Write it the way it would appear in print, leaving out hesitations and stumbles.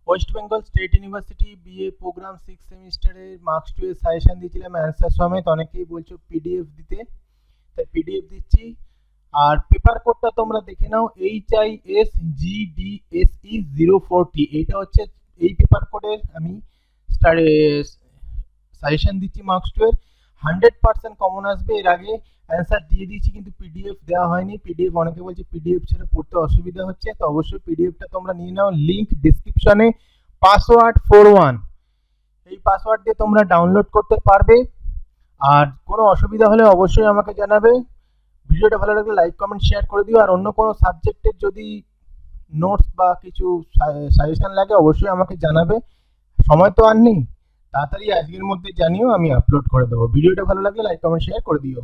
West Bengal state university BA program 6 সেমিস্টারের marks 2 এর suggestion দিয়েছিলাম অ্যান্সার সমেত। অনেকেই বলছো পিডিএফ দিতে, তাই পিডিএফ দিচ্ছি। আর পেপার কোডটা তোমরা দেখে নাও, HISGDSE040। এইটা হচ্ছে এই পেপার কোডের আমি সাজেশন দিচ্ছি মার্কস 2 এর। 100% কমন আসবে। এর আগে অ্যান্সার দিয়ে দিয়েছি কিন্তু পিডিএফ দেওয়া হয়নি। পিডিএফ অনেকে বলছে পিডিএফ ছেড়ে পড়তে অসুবিধা হচ্ছে, তো অবশ্যই পিডিএফটা তোমরা নিয়ে নাও। লিংক ডিসক্রিপশনে। পাসওয়ার্ড 41, এই পাসওয়ার্ড দিয়ে তোমরা ডাউনলোড করতে পারবে। আর কোনো অসুবিধা হলে অবশ্যই আমাকে জানাবে। ভিডিওটা ভালো লাগলে লাইক কমেন্ট শেয়ার করে দিও। আর অন্য কোনো সাবজেক্টের যদি নোটস বা কিছু সাজেশন লাগে অবশ্যই আমাকে জানাবে। সময় তো আর নেই, তাড়াতাড়ি আজকের মধ্যে জানিও, আমি আপলোড করে দেবো। ভিডিওটা ভালো লাগলে লাইক কমেন্ট শেয়ার করে দিও।